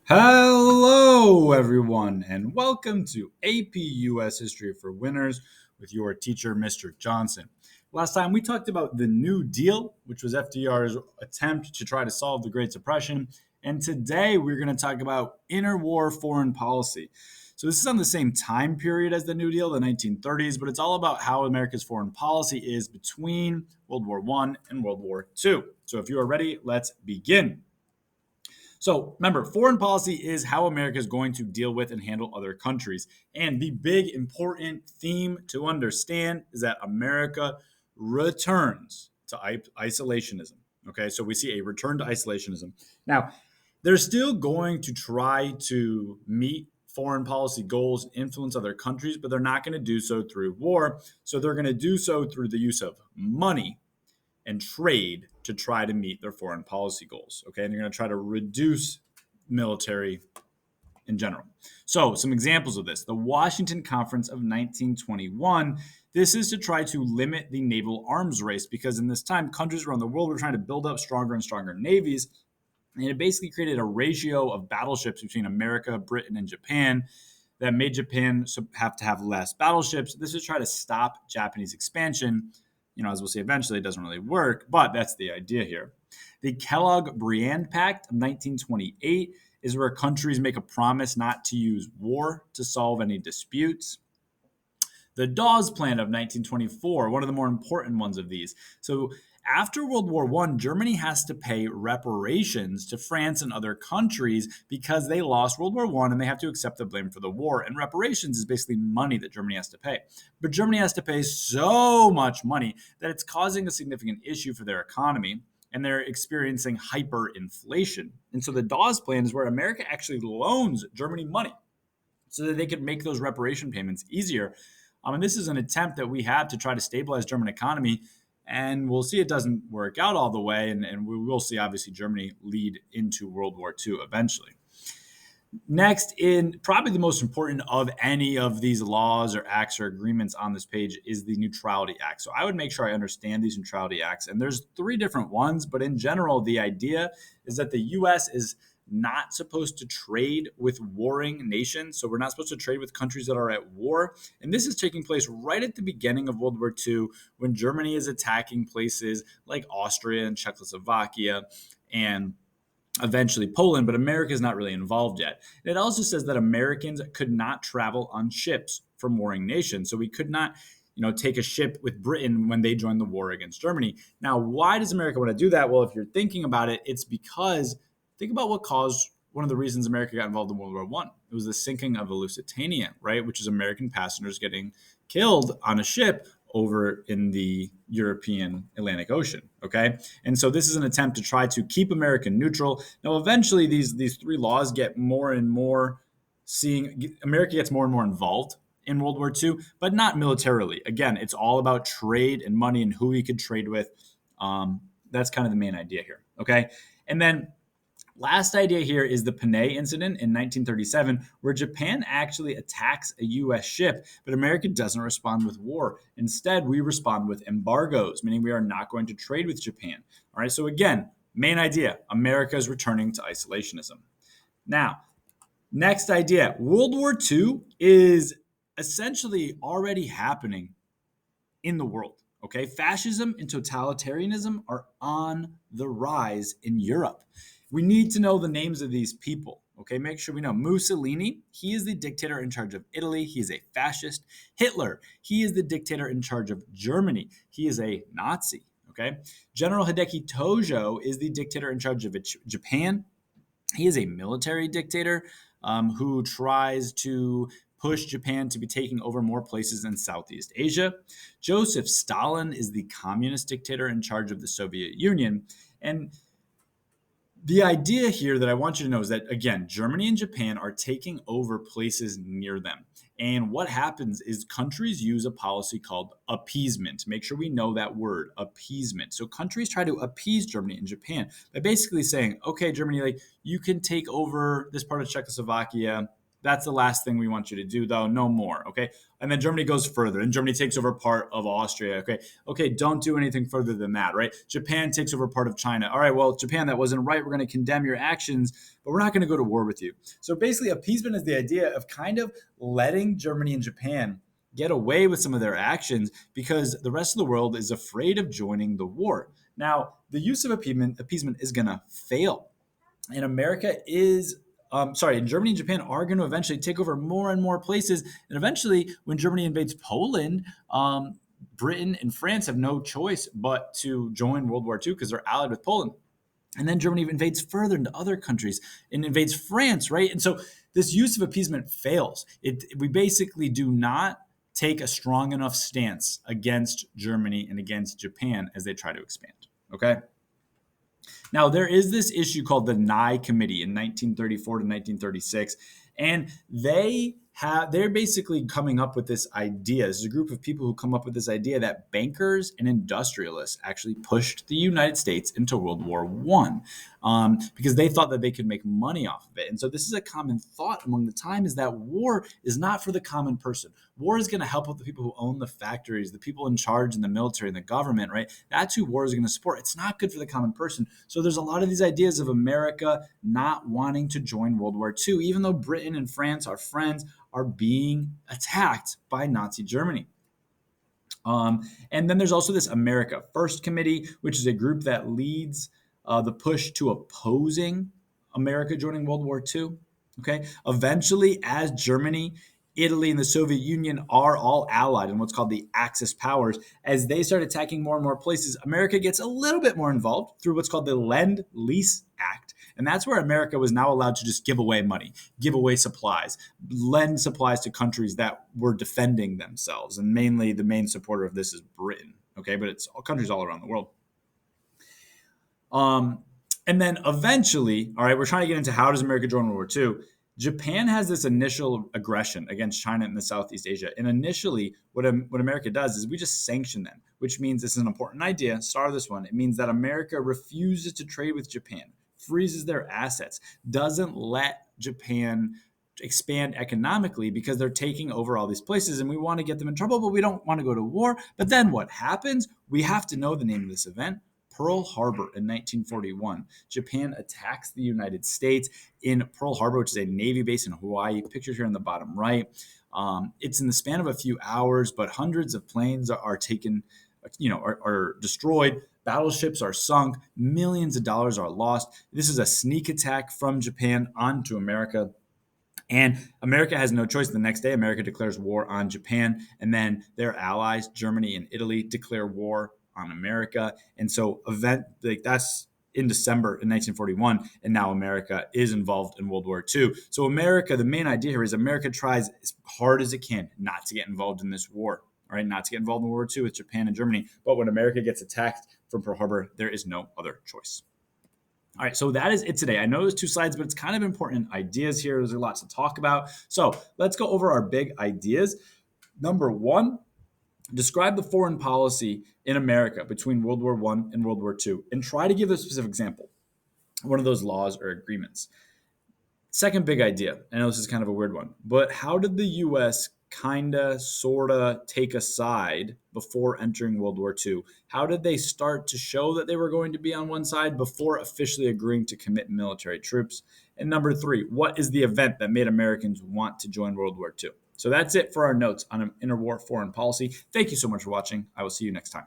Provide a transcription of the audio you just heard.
Hello, everyone, and welcome to AP US History for Winners with your teacher, Mr. Johnson. Last time we talked about the New Deal, which was FDR's attempt to try to solve the Great Depression. And today we're going to talk about interwar foreign policy. So this is on the same time period as the New Deal, the 1930s, but it's all about how America's foreign policy is between World War I and World War II. So if you are ready, let's begin. So remember, foreign policy is how America is going to deal with and handle other countries. And the big important theme to understand is that America returns to isolationism. Okay, so we see a return to isolationism. Now, they're still going to try to meet foreign policy goals and influence other countries, but they're not going to do so through war. So they're going to do so through the use of money and trade to try to meet their foreign policy goals. Okay, and you're going to try to reduce military in general. So, some examples of this: the Washington Conference of 1921. This is to try to limit the naval arms race because in this time, countries around the world were trying to build up stronger and stronger navies. And it basically created a ratio of battleships between America, Britain, and Japan that made Japan have to have less battleships. This is to try to stop Japanese expansion. As we'll see eventually, it doesn't really work, but that's the idea here. The Kellogg-Briand Pact of 1928 is where countries make a promise not to use war to solve any disputes. The Dawes Plan of 1924, one of the more important ones of these. So after World War I, Germany has to pay reparations to France and other countries because they lost World War I and they have to accept the blame for the war. And reparations is basically money that Germany has to pay. But Germany has to pay so much money that it's causing a significant issue for their economy, and they're experiencing hyperinflation. And so the Dawes Plan is where America actually loans Germany money so that they could make those reparation payments easier. And this is an attempt that we have to try to stabilize German economy. And we'll see it doesn't work out all the way. And we will see, obviously, Germany lead into World War II eventually. Next, in probably the most important of any of these laws or acts or agreements on this page is the Neutrality Act. So I would make sure I understand these Neutrality Acts. And there's three different ones, but in general, the idea is that the U.S. is not supposed to trade with warring nations. So we're not supposed to trade with countries that are at war. And this is taking place right at the beginning of World War II when Germany is attacking places like Austria and Czechoslovakia and eventually Poland, but America is not really involved yet. And it also says that Americans could not travel on ships from warring nations. So we could not take a ship with Britain when they joined the war against Germany. Now, why does America want to do that? Well, if you're thinking about it, it's because think about what caused one of the reasons America got involved in World War I. It was the sinking of the Lusitania, right? Which is American passengers getting killed on a ship over in the European Atlantic Ocean, okay? And so this is an attempt to try to keep America neutral. Now, eventually, these three laws get more and more America gets more and more involved in World War II, but not militarily. Again, it's all about trade and money and who we could trade with. That's kind of the main idea here, okay? And then last idea here is the Panay incident in 1937, where Japan actually attacks a U.S. ship, but America doesn't respond with war. Instead, we respond with embargoes, meaning we are not going to trade with Japan. All right, so again, main idea, America is returning to isolationism. Now, next idea, World War II is essentially already happening in the world. Okay, fascism and totalitarianism are on the rise in Europe. We need to know the names of these people. Okay, make sure we know. Mussolini, he is the dictator in charge of Italy. He is a fascist. Hitler, he is the dictator in charge of Germany. He is a Nazi. Okay, General Hideki Tojo is the dictator in charge of Japan. He is a military dictator who tries to push Japan to be taking over more places in Southeast Asia. Joseph Stalin is the communist dictator in charge of the Soviet Union. And the idea here that I want you to know is that, again, Germany and Japan are taking over places near them. And what happens is countries use a policy called appeasement. Make sure we know that word, appeasement. So countries try to appease Germany and Japan by basically saying, okay, Germany, you can take over this part of Czechoslovakia, That's the last thing we want you to do, though. No more. Okay. And then Germany goes further, and Germany takes over part of Austria. Okay. Okay. Don't do anything further than that, right? Japan takes over part of China. All right. Well, Japan, that wasn't right. We're going to condemn your actions, but we're not going to go to war with you. So basically, appeasement is the idea of kind of letting Germany and Japan get away with some of their actions because the rest of the world is afraid of joining the war. Now, the use of appeasement is going to fail. And America is and Germany and Japan are going to eventually take over more and more places. And eventually, when Germany invades Poland, Britain and France have no choice but to join World War II because they're allied with Poland. And then Germany invades further into other countries and invades France, right? And so this use of appeasement fails. We basically do not take a strong enough stance against Germany and against Japan as they try to expand, okay? Now, there is this issue called the Nye Committee in 1934 to 1936, and they're basically coming up with this idea. This is a group of people who come up with this idea that bankers and industrialists actually pushed the United States into World War I because they thought that they could make money off of it. And so this is a common thought among the time is that war is not for the common person. War is going to help out the people who own the factories, the people in charge in the military and the government, right? That's who war is going to support. It's not good for the common person. So there's a lot of these ideas of America not wanting to join World War II, even though Britain and France, our friends, are being attacked by Nazi Germany. And then there's also this America First Committee, which is a group that leads the push to opposing America joining World War II. Okay. Eventually, as Germany, Italy, and the Soviet Union are all allied in what's called the Axis powers, as they start attacking more and more places, America gets a little bit more involved through what's called the Lend-Lease Act. And that's where America was now allowed to just give away money, give away supplies, lend supplies to countries that were defending themselves. And mainly the main supporter of this is Britain. Okay, but it's countries all around the world. And then eventually, all right, we're trying to get into how does America join World War II. Japan has this initial aggression against China in the Southeast Asia. And initially, what America does is we just sanction them, which means this is an important idea. Start this one. It means that America refuses to trade with Japan, freezes their assets, doesn't let Japan expand economically because they're taking over all these places and we want to get them in trouble, but we don't want to go to war. But then what happens? We have to know the name of this event. Pearl Harbor in 1941. Japan attacks the United States in Pearl Harbor, which is a Navy base in Hawaii. Pictured here on the bottom right. It's in the span of a few hours, but hundreds of planes are taken, are destroyed. Battleships are sunk. Millions of dollars are lost. This is a sneak attack from Japan onto America. And America has no choice. The next day, America declares war on Japan, and then their allies, Germany and Italy, declare war on America. And so that's in December in 1941, and now America is involved in World War II. So America, the main idea here is America tries as hard as it can not to get involved in this war, all right, not to get involved in World War II with Japan and Germany. But when America gets attacked from Pearl Harbor, there is no other choice. All right, so that is it today. I know there's two slides, but it's kind of important ideas here. There's lots to talk about. So let's go over our big ideas. Number one, describe the foreign policy in America between World War I and World War II, and try to give a specific example, one of those laws or agreements. Second big idea, I know this is kind of a weird one, but how did the U.S. sort of take a side before entering World War II? How did they start to show that they were going to be on one side before officially agreeing to commit military troops? And number three, what is the event that made Americans want to join World War II? So that's it for our notes on interwar foreign policy. Thank you so much for watching. I will see you next time.